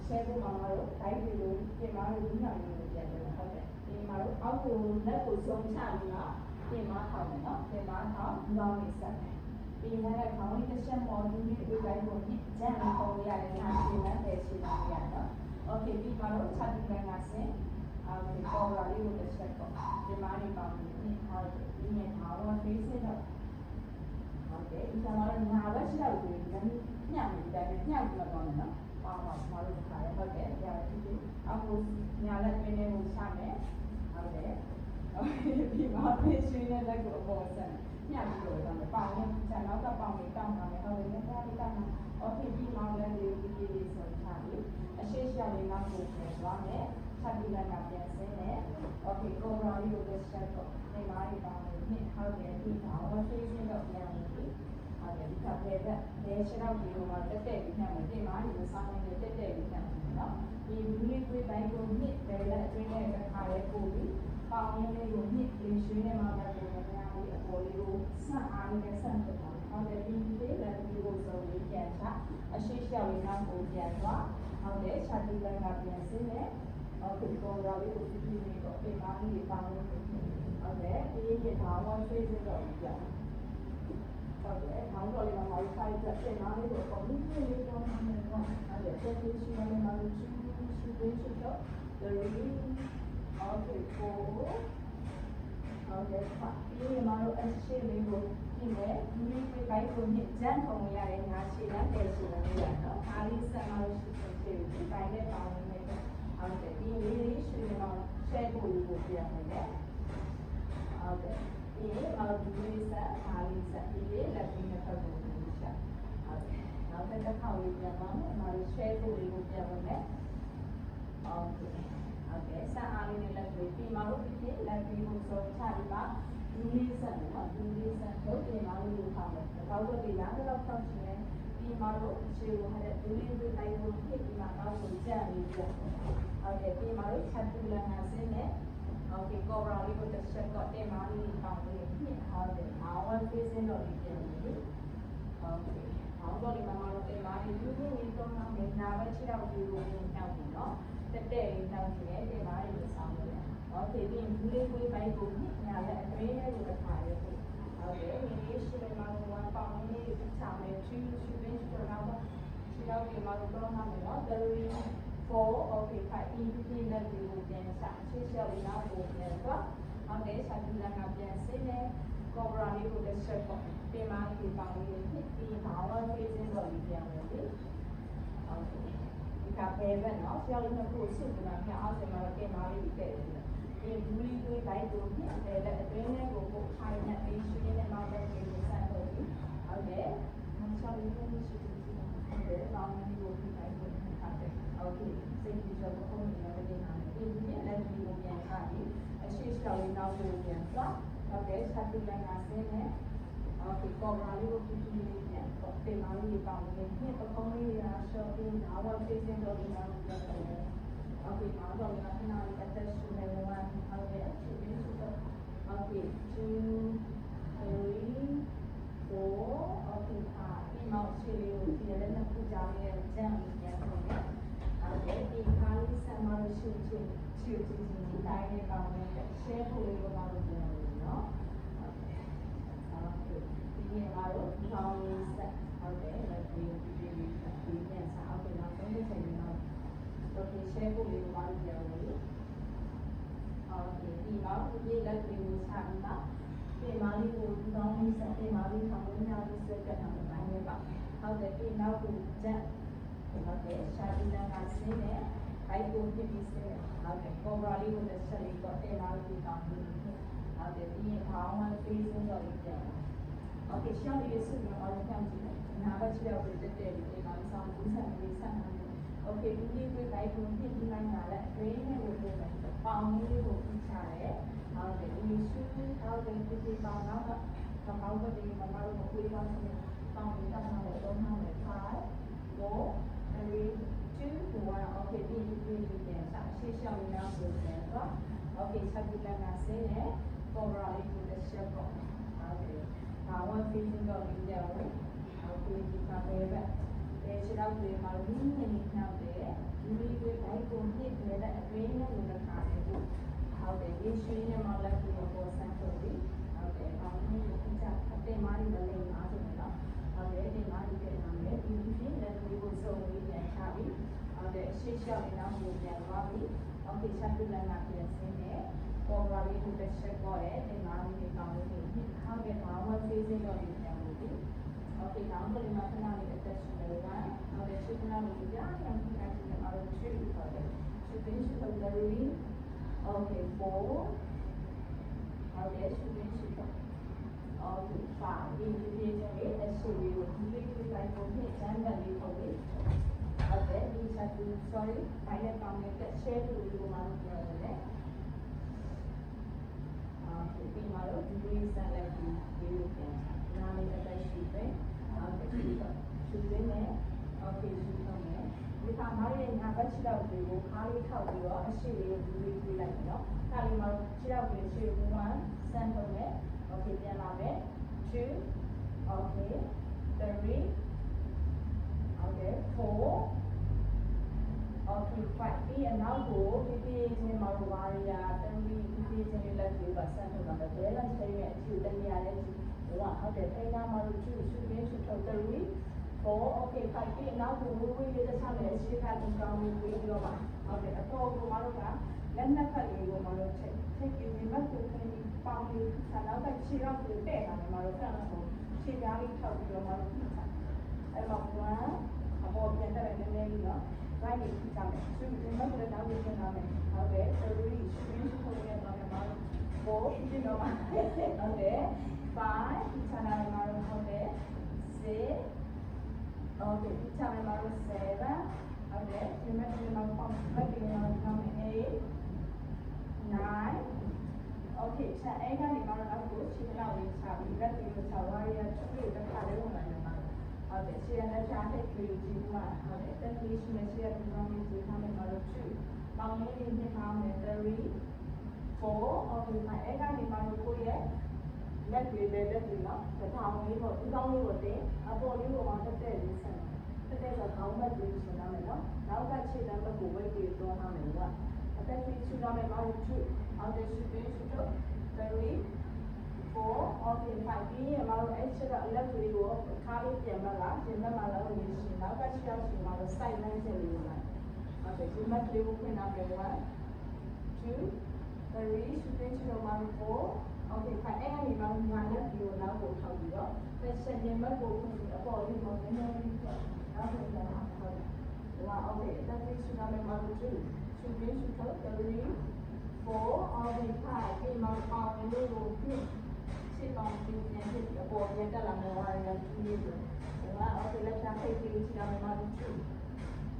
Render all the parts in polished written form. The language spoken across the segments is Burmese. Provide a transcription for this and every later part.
share ဖို့မှာတော့ live တွေကိုပြင်မာလို့ညှောင်းလို့ပြန်တယ်ဟုတ်တယ်ဒီမှာတော့အောက်ကိုလက်ကိုစုံချပြီးတော့ပြင်မာထောက်တယ်နော်ပြင်မာထောက်ဘောင်းလေးဆက်တယ်ပြီးမှလည်းခေါင်းလေးတစ်ချက်ပေါ်ဒီနေ့ဒီတိုင်းကိုညကြံ့လို့ပုံရတယ်ငါရှင်းတယ်ရှင်းတယ်ရတော့ okay ပြီးမှတော့ချက်ပြီးလည်းငါစင်okay ပေါ်လာလေးကိုတစ်ချက်ပေါ့ပြင်မာလေးပေါင်းပြီးဟုတ်တယ်ဒီနေ့ခေါင်းတော့ face တော့ဟုတ်တယ်ဒီမှာတော့ငါပဲရှိတော့ဒီညံ့နေတယ်ညံ့ပြီးတော့နော်ပါပါမလို့ခါရဟုတ်တယ်ကြာပြီအခုညာလက်တွင်းလေးကိုချမယ်ဟုတ်တယ်ဒီမှာဖေးရွှေနဲ့လက်ကိုအပေါ်ဆက်ညှပ်ပြီးတော့တော့ပေါင်နဲ့ဇာနောက်ကပေါင်လေးတောင်းပါမယ်ဟုတ်တယ်လက်သားလေးတောင်းပါโอเคဒီမှာလည်းဒီလေးဆိုချပြီးအရှိရှလေးနောက်ကိုပြန်သွားမယ်ချက်ပြီးလက်ကပြန်ဆင်းတယ်โอเคကိုရာလေးကိုလက်ချက်တော့ဒီမှာဒီပေါင်လေးနှစ်ဟုတ်တယ်ဒီမှာဝဖေးစင်းတော့ပြန်ပြီဟုတ်တယ်ဒီကပဲဘယ်ရှင်းတော့ဒီလိုမှတက်တက်ပြီးညမယ်ဒီမှာဒီလိုစောင်းနေတက်တက်ပြီးညမယ်နော်ဒီဘူးလေးကိုတိုင်းကိုနှစ်ပဲလက်အတွင်းနဲ့တစ်ခါလေးပို့ပြီးပေါင်ရင်းလေးကိုနှစ်လေးရွှေနဲ့မှပဲပုံမှန်လေးအပေါ်လေးကိုဆန့်အားနဲ့ဆန့်ပြတာဟုတ်တယ်ဒီလေးလက်ဒီကိုစုံလေးပြန်ချအရှိရှောက်လေးနောက်ကိုပြန်သွားဟုတ်တယ်ခြာတီလက်ကပြန်ဆင်းတယ်ဟုတ်ပြီပေါ်လာလေးကိုဒီလေးတော့ပြင်မာလေးပေါင်လေးဟုတ်တယ်ဒီရင်ထောင်းဝဖေးစတော့ပြန်ဟုတ်တယ်ခေါင်းတော်လေးမှာလိုက်ဖိုက်တဲ့ပြင်မာလေးကိုပုံလေးလေးတော့မှန်းနေတော့ဟုတ်တယ်ဆက်ပြီးရှိနေမှာလို့ရှိတော့ the reading okay for okay ဒီမှာတော့အရှိလေးကိုပြင်မယ်ဒီလေးကိုတိုင်းကိုညကြမ်းထုံရတယ်ငါရှည်လမ်းတယ်ရှည်လမ်းရတော့အားလေးဆက်မှာလို့ရှိတယ်ဒီတိုင်းနဲ့ပေါင်းနေတယ်ဟုတ်တယ်ဒီလေးရှည်မှာ share ကိုပြန်မယ်ဟုတ်တယ်ဒီဒီလေးဆက်အားလေးဆက်ဒီလေးလက်ပြီးနဲ့ပတ်ဖို့လုပ်ရှာဟုတ်တယ်နောက်တစ်ခါလေးပြန်ပါမယ်အားလေး share ကိုပြန်မယ်okay ဆက်အားလေးနဲ့လက်ပြီးဒီမှာလို့ဖြစ်လက်ပြီးကိုစောချပြီးပါဒီလေးဆက်နော်ဒီလေးဆက်တော့ဒီမှာလို့ထားမယ်တော့တော့ဒီလားတော့ဖောက်ချင်ဒီမှာလို့ခြေကိုဟာတဲ့ဒီလေးကိုတိုင်းကိုဖြစ်ပြီးမှတော့ကိုကြက်ပြီးပြဟုတ်တယ်ဒီမှာလို့ချက်တူလာငါစင်းနဲ့okay ကော်ရာလေးကိုတစ်ချက်တော့တင်မာလေးပေါင်းလေးဖြစ်ဟုတ်တယ်အောင်ဝဖေးစင်းတော့ဒီပြန်ပြီokay အောင်တော့ဒီမှာတော့တင်မာလေးယူပြီးတော့မှမနာပဲချတော့ဒီလိုမျိုးတောက်ပြီနော်တက်တဲ့တောက်နေတယ်တင်မာလေးကိုဆောင်းလို့okay ဒီဘူးလေးကိုပိုက်ကိုညာလည်းအတွင်းလေးကိုတစ်ခါလေးဟုတ်တယ်ဒီရှိတယ်မှာတော့ပေါင်းလေးချာမယ်ချူချူပင်းချူတော့ခြေတော့ဒီမှာတော့မှမယ်နော် delivery for okay 5 inလက်ကိုပြန်ချရှေ့ရှောက်နောက်ကိုပြန်တော့ဟုတ်တယ်ဆက်ပြီးလာပြန်စင်းနေကော်ဘရာလေးကိုတစ်ချက်ပေါ့တင်မာလေးပေါင်းလေးဖြစ်ပြီးဘာဝဖေးစင်းတော့ပြန်မယ်လေဟုတ်တယ်ဒီကပဲပဲနော်ဆရာလေးကကိုစုကလာပြအောင်စမှာတင်မာလေးတဲ့ဒီဘူးလေးတွေတိုင်းကိုပြတယ်လက်အတွင်းလေးကိုခိုင်နဲ့ပြီးရွှေနဲ့မောင်းတဲ့ကိုစမ်းလို့ဟုတ်တယ်မချလေးကိုရှိတယ်ဟုတ်တယ်ပေါင်းလေးကိုဒီတိုင်းကိုထားတယ်ဟုတ်ကဲ့စိတ်ကြီးတော့ပုံနေရတယ်ဒီနေ့လက်ဒီကိုပြန်ထားပြီးအရှိရှောက်လေးနောက်ကိုပြန်သွားဟုတ်တယ်ဆက်ပြီးလည်းငါစင်းနေဟုတ်ကဲ့ကော်ရာလေးကိုပြပြလေးပြန်တော့တင်မာလေးပေါင်းလေးဒီပကုံးလေးရာရှော့ပြီးနာဝဖေးစင်းတော့ဒီနောက်ပြန်တယ်okay မှာတော့ငါခဏလေးအသက်ရှူနေလို့ဟုတ်တယ်ဒီလိုဆိုတော့ okay 2 3 4 okay ဒီမောက်ရှိလေးကိုဒီလည်းနှစ်ခုကြာလေးနဲ့ကြံ့ပြီးပြန်ပုံနဲ့okay ဒီခါလေးဆက်မလို့ရှူဒီတိုင်းနဲ့ပေါင်းနဲ့ share ဖို့လေးကိုတော့ပြန်လို့နော် okay ဒီမှာတော့ခေါင်းလေးဆက်ဟုတ်တယ်လက်ပြီးဒီပြန်စားအောင်ပြန်တော့30ချိန်လောက် okay share ဖို့လေးကိုပါလို့ပြောလို့ okay ဒီမှာဒီလက်လေးကိုချပြီးပါပြင်မာလေးကိုဒီကောင်းလေးဆက်ပြင်မာလေးခေါင်းလေးများလေးဆက်တဲ့အောင်ပိုင်းလေးပါဟုတ်တယ်ဒီနောက်ကိုကြက်ဟုတ်တယ်ရှာပြီးတော့ဆင်းတယ်ဘိုက်ကိုပြပြီးဆင်းတယ်ဟုတ်တယ်ကော်ဘရာလေးကိုလက်ဆက်လေးတော့တင်မာလေးကောင်းပြီးဟုတ်တယ်ဒီခေါင်းကဖေးစင်းတော့ပြန်okay ရှောင်းလေးစုပြီးတော့ပြန်ကြည့်နားပဲချရောက်ပြီးတက်တယ်ဒီမှာဆောင်းဘူးဆက်ပြီးဆက်နေokay ဒီလေးကိုဘိုက်ကိုပြပြီးလိုက်တာလည်းအတွင်းနဲ့ဝင်လို့ပေါင်းလေးကိုပြချတယ်ဟုတ်တယ်ဒီရှူဟုတ်တယ်ဒီပေါင်းတော့ကောင်းတဲ့ဒီမှာတော့ကိုယ်ပါနေပေါင်းပြီးတော့တော့မှလည်း5 4 3 2 1 okay ဒီပြန်ဆက်ရှေ့ရှောက်နေတာကိုပြန်တော့ okay ဆက်ပြီးလာဆင်းနေပေါ်ရာလေးကိုတစ်ချက်ပေါ့ဟုတ်တယ်ဘာဝဖေးစင်းတော့ပြီးကြတော့okay ဒီကပဲပဲခြေထောက်တွေမှာလူနေနေနှောက်တယ်လူ ရှေ့လျှောက်နေတော့ကိုပြန်သွားပြီ။ Okay ရှက်တူလန်ကပြန်ဆင်းတယ်။ ပေါ်လာလေးကိုတစ်ချက်ပေါ်တယ်။ဒီမှာလေးကောင်းလေးကိုဟုတ်ကဲ့ပါဝတ် facing တော့ဒီပြန်လို့ဒီ။ Okay နောက်တစ်ခါခဏလေးအသက်ရှင်နေပါ။ဟုတ်တယ်ရှင်းနာလို့ကြာအောင်ခဏလေးမှာတော့ချွေးဟုတ်တယ်။ရှင်းပြီးရှင်းတော့ Okay 4ဟုတ်တယ်ရှင်းပြီးရှင်းတော့ Okay 5ဒီဒီချင်းလေးအရှိလေးကိုဒီလေးကိုတိုင်းပုံနဲ့စမ်းတယ်လေးပုံလေးဟုတ်တယ်ဒီချက်သူ sorry ဘိုင်းနဲ့ကောင်းနေတဲ့ share တူလေးကိုမှပြောရတယ်ဒီမှာတော့ဒီလိုစမ်းလိုက်ပြီးဒီလိုပြန်နားလေးအတိုင်းရှိပဲဟုတ်တယ်ရှင်းနေတယ် Okay ရှင်းတော့မယ်ဒီခါမှာလည်းညာဘက်ခြေထောက်တွေကိုခါးလေးထောက်ပြီးတော့အရှိလေးကိုဒီလိုပြေးလိုက်နော်ခါလေးမှာခြေထောက်တွေရှေ့1စမ်းတော့မယ် Okay ပြန်လာမယ်2 Okay 3 Okay 4 Okay 5ဒီအနောက်ကိုပြည့်ချင်းမှာဝါရီယာ3ပြည့်ချင်းလေးလက်ပြီးပါစမ်းတော့မယ်ဘယ်လိုက်ဆိုင်ရဲ့အကျိုးတနေရာလေးကြည့်ဟုတ်တယ်ထိုင်နာမှာ2 ရှုရင်းရှုထုတ်3 4 Okay 5ဒီအနောက်ကိုဝေးဝေးလေးတစ်ခြားနဲ့အရှိကတူကောင်းလေးပြီးတော့ပါဟုတ်တယ်အတော်ကိုမတို့ကလက်နှစ်ဖက်လေးကိုမတို့ချိန်ပြီးဒီဘက်ကိုခင်းပြီးပေါင်းပြီးဆနောက်ကခြေတော့ကိုတဲ့တာနဲ့မတို့ဆက်လို့ခြေပြားလေးထောက်ပြီးတော့မတို့အဲ့မှာ1အပေါ်ပြန်တက်နေနေလေးနော် right ကိုကြည့်ကြမယ်သူဒီဘက်ကိုတောင်းပြီးပြန်လာမယ်ဟုတ်တယ်ဆိုတော့ဒီရှင်းရှင်းထုတ်ရတော့မှာ4ဒီတော့မှာဟုတ်တယ်5ဒီချာနာမှာဟုတ်တယ်6 Okay, this time I'm going to 7. Okay, remember my phone. Okay, now I'm going 8, 9. Okay, so I got the amount of good. She can always have it. Let me tell you, I'm going to try to do it. Okay, she has a chance to do it. Okay, then we should see if we're going to have another 2. Now, we need to have 3, 4. Okay, my egg got the amount of good yet. လက်တွေပဲလက်တွေနော်တစ်ထောင်လေးပေါ့ဒီကောင်းလေးကိုတင်အပေါ်လေးကိုမှတက်တက်လေးဆက်တက်တက်ဆိုခေါင်းဘက်လေးဆင်ရမယ်နော်နောက်ကခြေတန်းဘက်ကိုဝိတ်ပြီးတွန်းထားမယ်ကွာအသက်ကြီးဆူရမယ်ဘာလို့2အောက်တဲ့ရှူပြီးရှူတော့3 4 okay 5ပြီးရင်မတို့အဲ့ချက်ကအလက်တွေကိုခါးလေးပြန်မလားပြင်မလားလို့ရှင်နောက်ကခြေရောက်ရှင်မတို့ side line ချက်လေးကိုလိုက်ဟုတ်တယ်ဒီမတ်လေးကိုဖွင့်ထားမယ်1 2 3ရှူပြီးရှူတော့မတို့4Okay, fine. And I am going to do now. Go how you go. Let's send him a book. A body of the morning. Okay, that is to have a mother too. Should be to tell 3, 4, or the 5. We must found a little bit. Sit on things and hit the board. Get a lot more than 2 years. Okay, let's have a thing to have a mother too.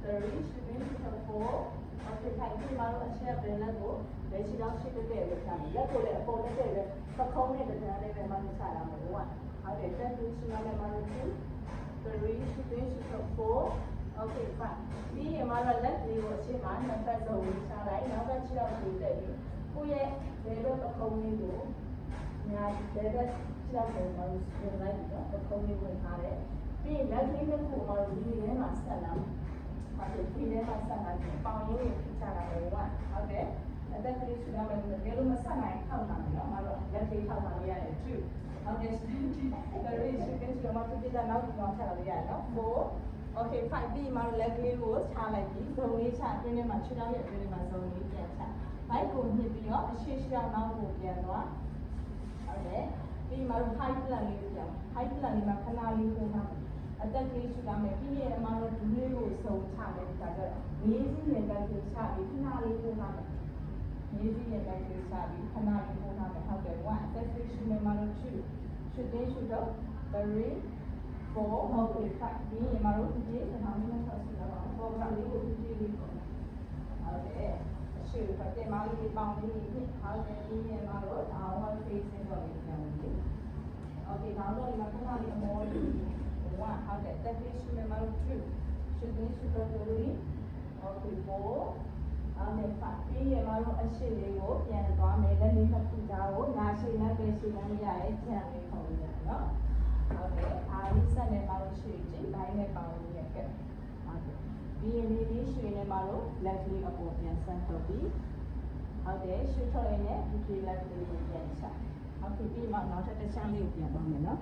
3, should be to tell 4. Okay, fine. We must share the level. လက်ရှိတော့ရှိတဲ့ပဲခံတယ်လက်ကိုလည်းအပေါ်တက်တဲ့ပဲပခုံးနဲ့တန်းလေးပဲမှမချတာမလို့ဟုတ်တယ်တက်ပြီးရှိရမယ်မလို့2 3 4 okay fine ပြီးရင်မှာတော့လက်လေးကိုအရှင်းမှာနှစ်ဖက်စုံချလိုက်နောက်ကခြေထောက်ကိုတက်ပြီးကိုယ့်ရဲ့ဘယ်ဘက်ပခုံးလေးကိုညာဘယ်ဘက်ခြေထောက်ကိုမှဝင်လိုက်ပြီးတော့ပခုံးလေးဝင်ထားတယ်ပြီးရင်လက်လေးတစ်ခုမှဒီထဲမှာဆက်လာဟုတ်တယ်ဒီထဲမှာဆက်လာပြီးပေါင်ရင်းကိုဖိချတာပဲဟုတ်တယ်အတက်ကလေးဆိုတော့လည်းဘယ်လိုမဆက်နိုင်ထောက်တာလဲနော်မတို့လက်သေးထောက်တာလေးရတယ်2ဟုတ်တယ်ဒါရီရှိတဲ့ဆိုတော့မဖြစ်တဲ့နောက်တော့ဆက်လာလို့ရတယ်နော်4 okay 5ပြီးမှတော့လက်လေးကိုချလိုက်ပြီးဇုံလေးချအတွင်းထဲမှာခြေထောက်ရဲ့အတွင်းထဲမှာဇုံလေးပြန်ချဘိုက်ကိုညှစ်ပြီးတော့အရှိရှိအောင်နောက်ကိုပြန်သွားဟုတ်တယ်ပြီးမှတော့ high plan လေးပြန် high plan လေးမှာခဏလေးပုံထားအတက်ကလေးရှိတာမယ်ပြီးရင်မှတော့ဒူးလေးကိုစုံချတယ်ဒါကြတော့လေးစီးနဲ့တက်ကိုချပြီးခဏလေးပုံထားမယ်ရေးစီးရဲ့လိုက်လေးစားပြီးခဏလေးပို့ထားမယ်ဟုတ်တယ်1 accessory နဲ့မှတော့2 should they should up 3 4 okay 5ဒီမှာတော့ဒီတစ်ထောင်နဲ့ဆက်စီလာပါဘောကလေးကိုဒီလေးပေါ့ဟုတ်တယ်အရှိဖတ်တယ်မလေးပေါင်းလေးဖြစ်ဟုတ်တယ်ဒီမှာတော့ဒါဝါ facing တော့လေးပြန်လို့ okay ဒါတော့ဒီမှာခဏလေးအမောလေး1ဟုတ်တယ် accessory နဲ့မှတော့2 should they should up 3 okay 4အဲ့ဒါပြီးရင်မတို့အရှိလေးကိုပြန်သွားမယ်လက်လေးတစ်ခုကြားကိုနာရှိနဲ့ပဲရှိနေရရဲ့ကြံလေးခေါ်လို့ရတယ်နော်ဟုတ်တယ်အားလေးဆက်နေမတို့ရှိကြည့်ဘိုင်းနဲ့ပေါင်းလို့ရခဲ့ဟုတ်တယ်ပြီးရင်လေးရှိနေမတို့လက်လေးအပေါ်ပြန်ဆန်းထုတ်ပြီးဟုတ်တယ်ရှိထုတ်ရင်းနဲ့ဒီလက်လေးကိုပြန်ချဟုတ်ပြီပြီးမှနောက်ထပ်တစ်ချမ်းလေးကိုပြန်သွားမယ်နော်